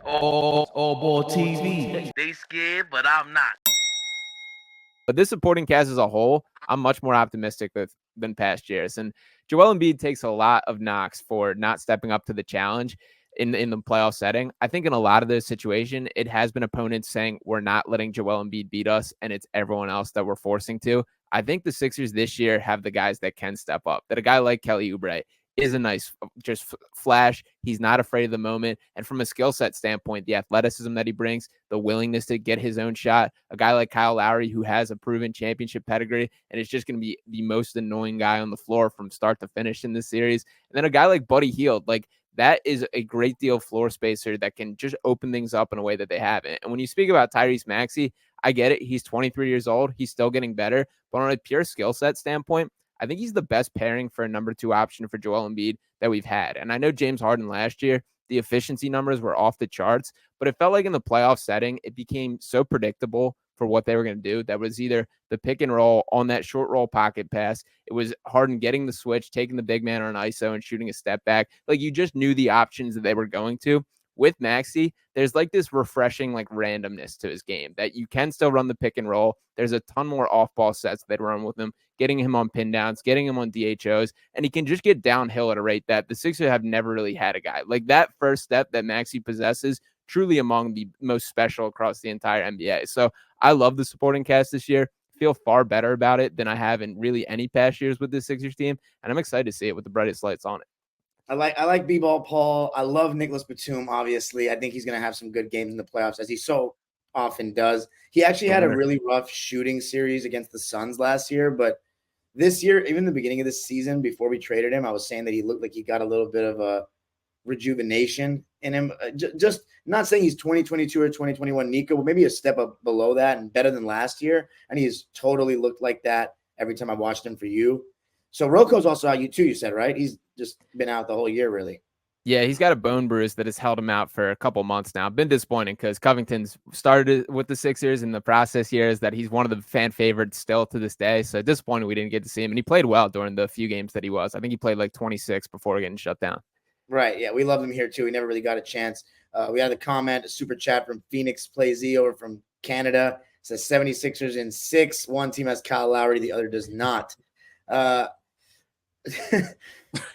AllBall TV. They scared, but I'm not. But this supporting cast as a whole, I'm much more optimistic with than past years. And Joel Embiid takes a lot of knocks for not stepping up to the challenge in the playoff setting. I think in a lot of this situation, it has been opponents saying we're not letting Joel Embiid beat us, and it's everyone else that we're forcing to. I think the Sixers this year have the guys that can step up. That a guy like Kelly Oubre is a nice just flash. He's not afraid of the moment. And from a skill set standpoint, the athleticism that he brings, the willingness to get his own shot, a guy like Kyle Lowry who has a proven championship pedigree and is just going to be the most annoying guy on the floor from start to finish in this series. And then a guy like Buddy Hield, like that is a great deal of floor spacer that can just open things up in a way that they haven't. And when you speak about Tyrese Maxey, I get it. He's 23 years old. He's still getting better. But on a pure skill set standpoint, I think he's the best pairing for a number 2 option for Joel Embiid that we've had. And I know James Harden last year, the efficiency numbers were off the charts, but it felt like in the playoff setting, it became so predictable for what they were going to do. That was either the pick and roll on that short roll pocket pass. It was Harden getting the switch, taking the big man on ISO and shooting a step back. Like you just knew the options that they were going to. With Maxey, there's like this refreshing like randomness to his game that you can still run the pick and roll. There's a ton more off-ball sets that run with him, getting him on pin downs, getting him on DHOs, and he can just get downhill at a rate that the Sixers have never really had a guy. Like that first step that Maxey possesses, truly among the most special across the entire NBA. So I love the supporting cast this year. Feel far better about it than I have in really any past years with this Sixers team, and I'm excited to see it with the brightest lights on it. I like B-Ball Paul. I love Nicholas Batum, obviously. I think he's going to have some good games in the playoffs, as he so often does. He actually had a really rough shooting series against the Suns last year, but this year, even the beginning of this season, before we traded him, I was saying that he looked like he got a little bit of a rejuvenation in him. Just not saying he's 2022 or 2021 Nico, but maybe a step up below that and better than last year. And he's totally looked like that every time I watched him for you. So Rocco's also out, you said, right? He's just been out the whole year, really. Yeah, he's got a bone bruise that has held him out for a couple months now. Been disappointing because Covington's started with the Sixers in the process years that he's one of the fan favorites still to this day. So disappointed we didn't get to see him. And he played well during the few games that he was. I think he played like 26 before getting shut down. Right. Yeah, we love him here too. He never really got a chance. We had a comment, a super chat from Phoenix Play Z over from Canada. It says 76ers in 6. One team has Kyle Lowry, the other does not.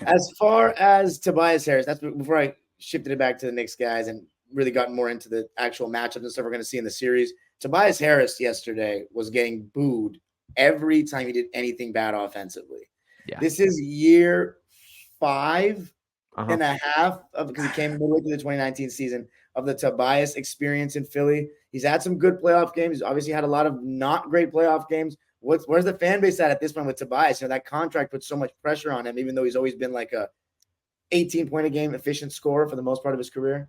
As far as Tobias Harris, that's before I shifted it back to the Knicks guys and really got more into the actual matchups and stuff we're going to see in the series. Tobias Harris yesterday was getting booed every time he did anything bad offensively. Yeah. This is year 5 and a half because he came midway through the 2019 season of the Tobias experience in Philly. He's had some good playoff games. He's obviously had a lot of not great playoff games. Where's the fan base at this point with Tobias? You know, that contract puts so much pressure on him, even though he's always been like a 18-point-a-game efficient scorer for the most part of his career.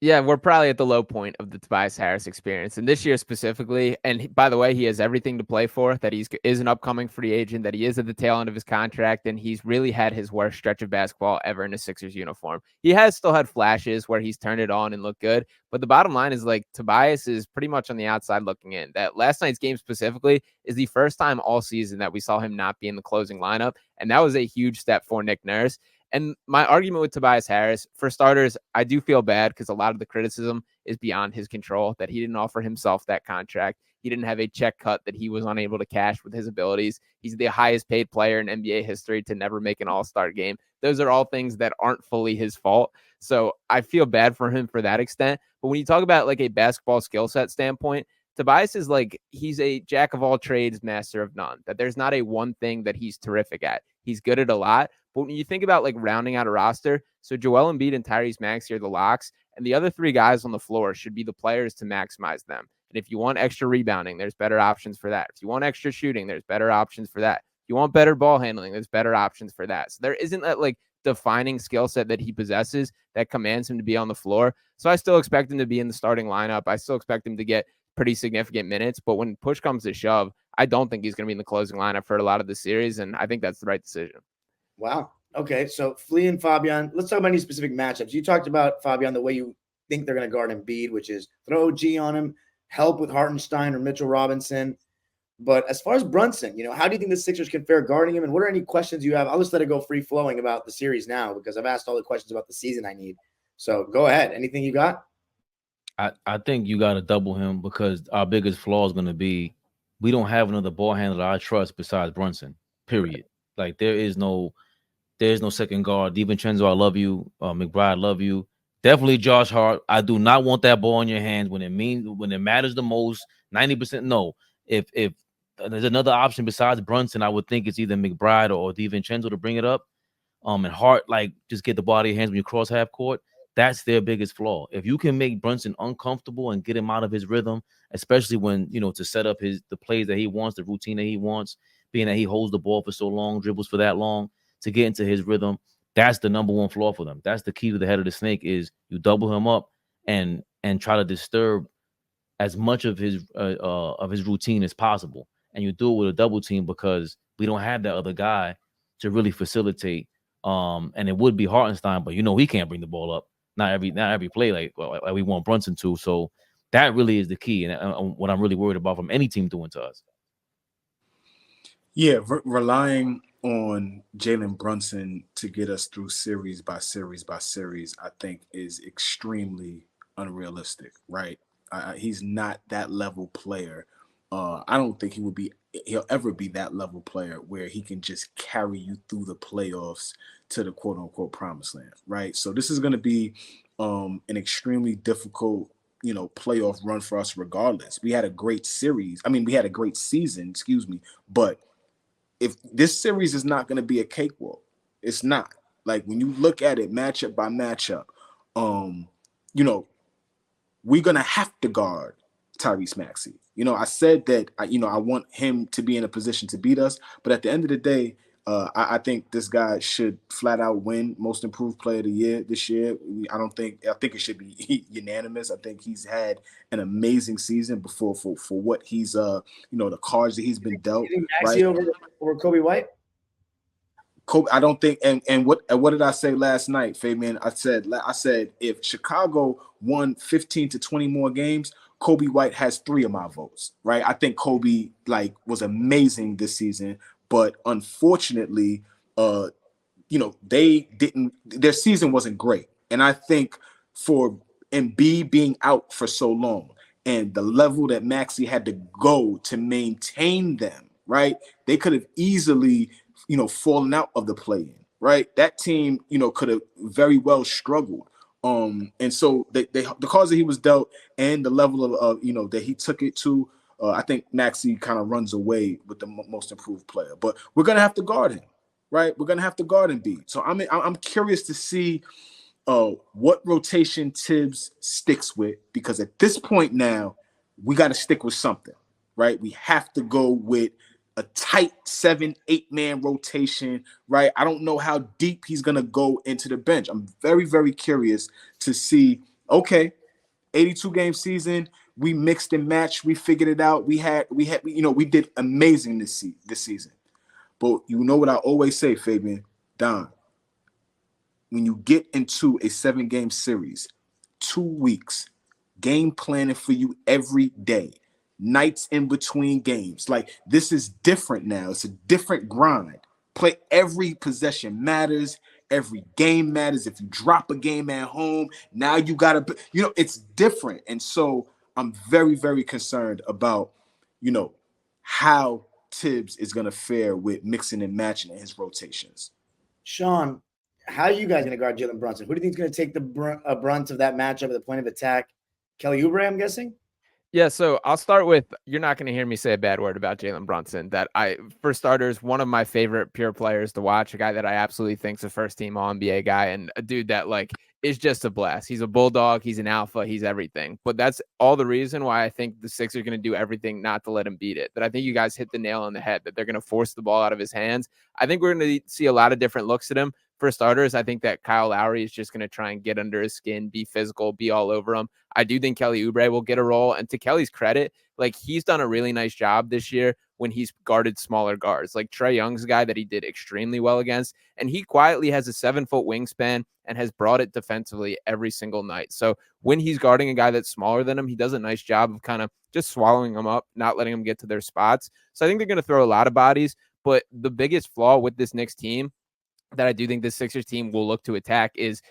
Yeah, we're probably at the low point of the Tobias Harris experience. And this year specifically, and by the way, he has everything to play for, that he is an upcoming free agent, that he is at the tail end of his contract, and he's really had his worst stretch of basketball ever in a Sixers uniform. He has still had flashes where he's turned it on and looked good, but the bottom line is like Tobias is pretty much on the outside looking in. That last night's game specifically is the first time all season that we saw him not be in the closing lineup, and that was a huge step for Nick Nurse. And my argument with Tobias Harris, for starters, I do feel bad because a lot of the criticism is beyond his control, that he didn't offer himself that contract. He didn't have a check cut that he was unable to cash with his abilities. He's the highest paid player in NBA history to never make an all-star game. Those are all things that aren't fully his fault. So I feel bad for him for that extent. But when you talk about like a basketball skill set standpoint, Tobias is like, he's a jack of all trades, master of none, that there's not a one thing that he's terrific at. He's good at a lot. But when you think about like rounding out a roster, so Joel Embiid and Tyrese Maxey are the locks, and the other 3 guys on the floor should be the players to maximize them. And if you want extra rebounding, there's better options for that. If you want extra shooting, there's better options for that. If you want better ball handling, there's better options for that. So there isn't that like defining skill set that he possesses that commands him to be on the floor. So I still expect him to be in the starting lineup. I still expect him to get pretty significant minutes, but when push comes to shove, I don't think he's going to be in the closing lineup for a lot of the series, and I think that's the right decision. Wow. Okay, so Flea and Fabian, let's talk about any specific matchups. You talked about, Fabian, the way you think they're going to guard Embiid, which is throw G on him, help with Hartenstein or Mitchell Robinson. But as far as Brunson, you know, how do you think the Sixers can fare guarding him, and what are any questions you have? I'll just let it go free-flowing about the series now because I've asked all the questions about the season I need. So go ahead. Anything you got? I think you got to double him because our biggest flaw is going to be we don't have another ball handler I trust besides Brunson. Period. Like there's no second guard. DiVincenzo, I love you. McBride, love you. Definitely Josh Hart. I do not want that ball in your hands when it matters the most. 90% no. If there's another option besides Brunson, I would think it's either McBride or DiVincenzo to bring it up. And Hart, like, just get the ball out of your hands when you cross half court. That's their biggest flaw. If you can make Brunson uncomfortable and get him out of his rhythm, especially when, to set up the plays that he wants, the routine that he wants, being that he holds the ball for so long, dribbles for that long, to get into his rhythm, that's the number one flaw for them. That's the key to the head of the snake is you double him up and try to disturb as much of his routine as possible. And you do it with a double team because we don't have that other guy to really facilitate. And it would be Hartenstein, but he can't bring the ball up. Not every play like we want Brunson to. So that really is the key, and what I'm really worried about from any team doing to us. Yeah, relying on Jaylen Brunson to get us through series by series by series, I think is extremely unrealistic, right? He's not that level player. I don't think he'll ever be that level player where he can just carry you through the playoffs to the quote unquote promised land, right? So this is going to be an extremely difficult, playoff run for us regardless. We had a great series. I mean, we had a great season, but if this series is not going to be a cakewalk, it's not. Like when you look at it matchup by matchup, we're going to have to guard Tyrese Maxey. I said that, I want him to be in a position to beat us. But at the end of the day, I think this guy should flat out win Most Improved Player of the Year this year. I think it should be unanimous. I think he's had an amazing season for what he's, the cards that he's been dealt. Maxey over Kobe White? Kobe, I don't think, and what did I say last night, Fabian? I said if Chicago won 15 to 20 more games, Kobe White has 3 of my votes, right? I think Kobe was amazing this season, but unfortunately, they didn't. Their season wasn't great, and I think for Embiid being out for so long and the level that Maxey had to go to maintain them, right? They could have easily, fallen out of the play-in, right? That team, could have very well struggled. And so the cards that he was dealt and the level of that he took it to, I think Maxey kind of runs away with the Most Improved Player. But we're gonna have to guard him, right? We're gonna have to guard Embiid. So I'm curious to see what rotation Tibbs sticks with, because at this point now we got to stick with something, right? We have to go with a tight 7-8 man rotation, right? I don't know how deep he's going to go into the bench. I'm very, very curious to see, okay, 82 game season, we mixed and matched, we figured it out. We did amazing this season. But you know what I always say, Fabian, Don, when you get into a 7-game series, 2 weeks, game planning for you every day, nights in between games. Like, this is different now. It's a different grind. Play every possession matters. Every game matters. If you drop a game at home, now you got to, it's different. And so I'm very, very concerned about, how Tibbs is going to fare with mixing and matching in his rotations. Sean, how are you guys going to guard Jaylen Brunson? Who do you think is going to take the brunt of that matchup at the point of attack? Kelly Oubre, I'm guessing? Yeah, so I'll start with, you're not going to hear me say a bad word about Jaylen Brunson. For starters, one of my favorite pure players to watch, a guy that I absolutely think is a first-team All-NBA guy, and a dude that, is just a blast. He's a bulldog. He's an alpha. He's everything. But that's all the reason why I think the Sixers are going to do everything not to let him beat it. That I think you guys hit the nail on the head, that they're going to force the ball out of his hands. I think we're going to see a lot of different looks at him. For starters, I think that Kyle Lowry is just going to try and get under his skin, be physical, be all over him. I do think Kelly Oubre will get a role. And to Kelly's credit, he's done a really nice job this year when he's guarded smaller guards. Like Trae Young's a guy that he did extremely well against. And he quietly has a 7-foot wingspan and has brought it defensively every single night. So when he's guarding a guy that's smaller than him, he does a nice job of kind of just swallowing them up, not letting them get to their spots. So I think they're going to throw a lot of bodies. But the biggest flaw with this Knicks team that I do think the Sixers team will look to attack is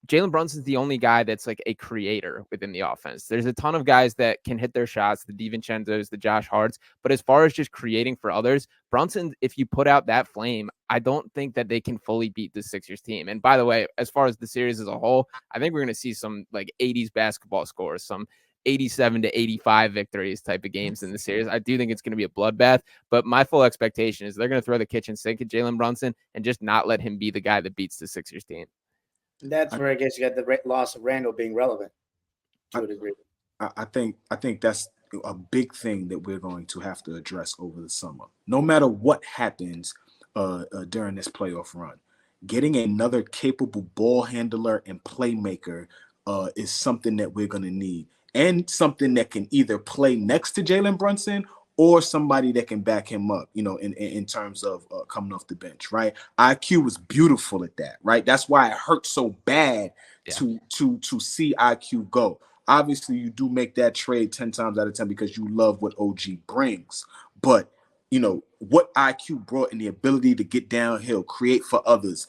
Jalen Brunson's the only guy that's like a creator within the offense. There's a ton of guys that can hit their shots, the DiVincenzo's, the Josh Harts, but as far as just creating for others, Brunson, if you put out that flame, I don't think that they can fully beat the Sixers team. And by the way, as far as the series as a whole, I think we're going to see some like 80s basketball scores, some 87 to 85 victories type of games in the series. I do think it's going to be a bloodbath, but my full expectation is they're going to throw the kitchen sink at Jalen Brunson and just not let him be the guy that beats the Sixers team. That's where I guess you got the loss of Randall being relevant to a degree. I think that's a big thing that we're going to have to address over the summer. No matter what happens during this playoff run, getting another capable ball handler and playmaker is something that we're going to need, and something that can either play next to Jalen Brunson or somebody that can back him up, in terms of coming off the bench, right? IQ was beautiful at that, right? That's why it hurt so bad to see IQ go. Obviously, you do make that trade 10 times out of 10 because you love what OG brings. But, what IQ brought and the ability to get downhill, create for others,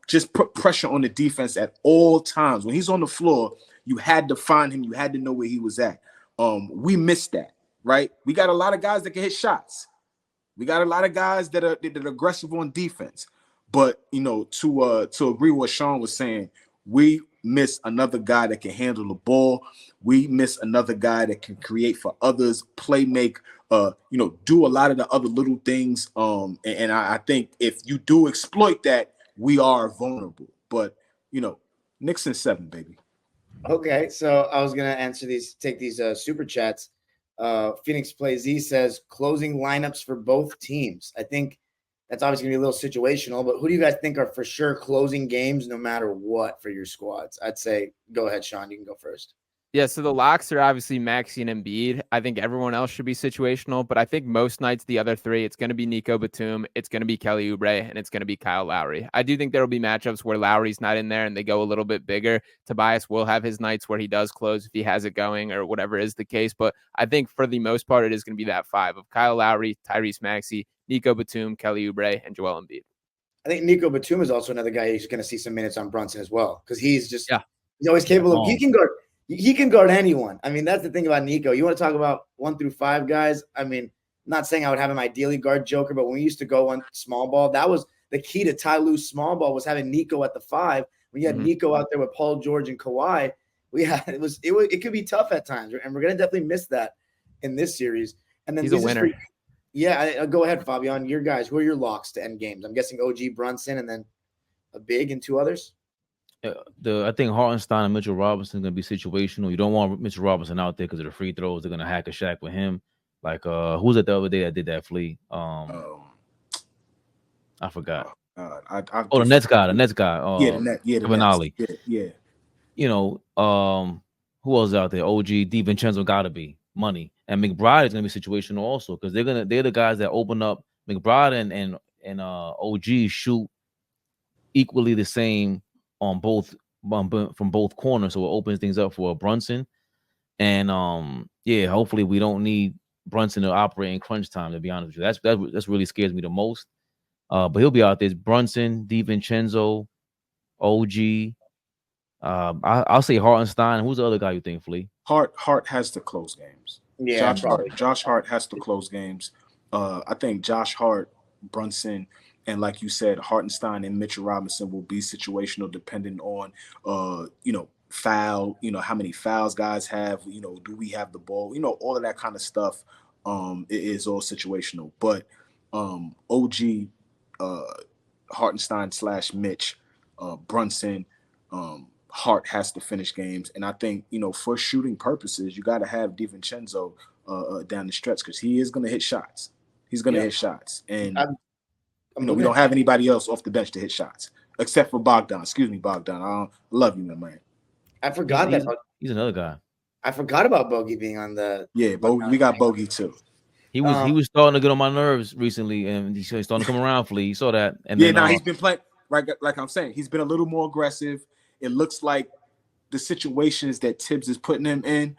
just put pressure on the defense at all times. When he's on the floor, you had to find him. You had to know where he was at. We missed that. Right, we got a lot of guys that can hit shots. We got a lot of guys that are aggressive on defense. But to agree with what Sean was saying, we miss another guy that can handle the ball. We miss another guy that can create for others, play make, do a lot of the other little things. And I think if you do exploit that, we are vulnerable. But Knicks in 7, baby. Okay, so I was gonna take these super chats. Phoenix Play Z says closing lineups for both teams. I think that's obviously gonna be a little situational, but who do you guys think are for sure closing games no matter what for your squads? I'd say go ahead, Sean. You can go first. Yeah, so the locks are obviously Maxey and Embiid. I think everyone else should be situational, but I think most nights, the other three, it's going to be Nico Batum, it's going to be Kelly Oubre, and it's going to be Kyle Lowry. I do think there will be matchups where Lowry's not in there and they go a little bit bigger. Tobias will have his nights where he does close if he has it going or whatever is the case, but I think for the most part, it is going to be that 5 of Kyle Lowry, Tyrese Maxey, Nico Batum, Kelly Oubre, and Joel Embiid. I think Nico Batum is also another guy who's going to see some minutes on Brunson as well because he's always capable of he can guard anyone. I mean, that's the thing about Nico. You want to talk about 1 through 5 guys? I mean, not saying I would have him ideally guard Joker, but when we used to go on small ball, that was the key to Ty Lue's small ball was having Nico at the 5. When you had Nico out there with Paul George and Kawhi, it could be tough at times, and we're gonna definitely miss that in this series. And then he's a winner. Go ahead, Fabian. Your guys, who are your locks to end games? I'm guessing OG Brunson and then a big and 2 others. I think Hartenstein and Mitchell Robinson are going to be situational. You don't want Mitchell Robinson out there because of the free throws. They're going to hack a shack with him. Like, who was it the other day that did that flea? I forgot. The Nets guy. The Nets guy. Vinali. Yeah. Who else is out there? OG, DiVincenzo got to be money. And McBride is going to be situational also because they're the guys that open up. McBride and OG shoot equally the same on both from both corners, so it opens things up for Brunson. And hopefully we don't need Brunson to operate in crunch time. To be honest with you, that's really scares me the most. But he'll be out there. It's Brunson, DiVincenzo, OG. I'll say Hartenstein. Who's the other guy you think, Flea? Hart has to close games. Yeah, Josh Hart has to close games. I think Josh Hart, Brunson, and like you said, Hartenstein and Mitchell Robinson will be situational depending on, foul, how many fouls guys have, do we have the ball, all of that kind of stuff. It is all situational. But OG, Hartenstein / Mitch, Brunson, Hart has to finish games. And I think, for shooting purposes, you got to have DiVincenzo down the stretch because he is going to hit shots. He's going to hit shots. And we don't have anybody else off the bench to hit shots except for Bogdan. Excuse me, Bogdan. I love you, my man. I forgot he's another guy. I forgot about Bogey being on the. Yeah, we got Bogey too. He was starting to get on my nerves recently, and he's starting to come around. Flea, you saw that. And he's been playing right. Like I'm saying, he's been a little more aggressive. It looks like the situations that Tibbs is putting him in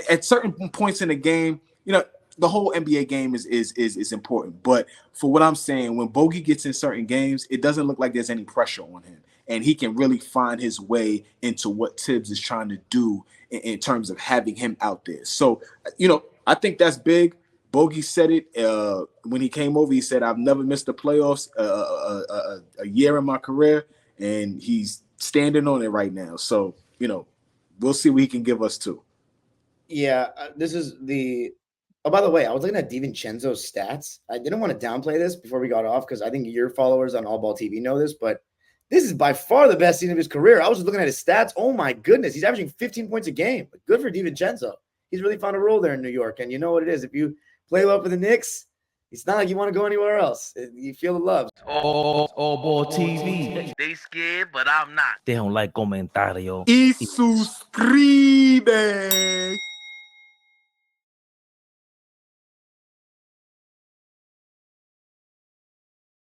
at certain points in the game. The whole NBA game is important, but for what I'm saying, when Bogey gets in certain games, it doesn't look like there's any pressure on him, and he can really find his way into what Tibbs is trying to do in terms of having him out there. So, I think that's big. Bogey said it when he came over. He said, I've never missed the playoffs a year in my career, and he's standing on it right now. So, we'll see what he can give us too. Yeah, this is the – oh, by the way, I was looking at DiVincenzo's stats. I didn't want to downplay this before we got off because I think your followers on AllBall TV know this, but this is by far the best season of his career. I was just looking at his stats. Oh, my goodness. He's averaging 15 points a game. Good for DiVincenzo. He's really found a role there in New York, and you know what it is. If you play well for the Knicks, it's not like you want to go anywhere else. You feel the love. AllBall TV. They scared, but I'm not. They don't like comentario. Y suscribe.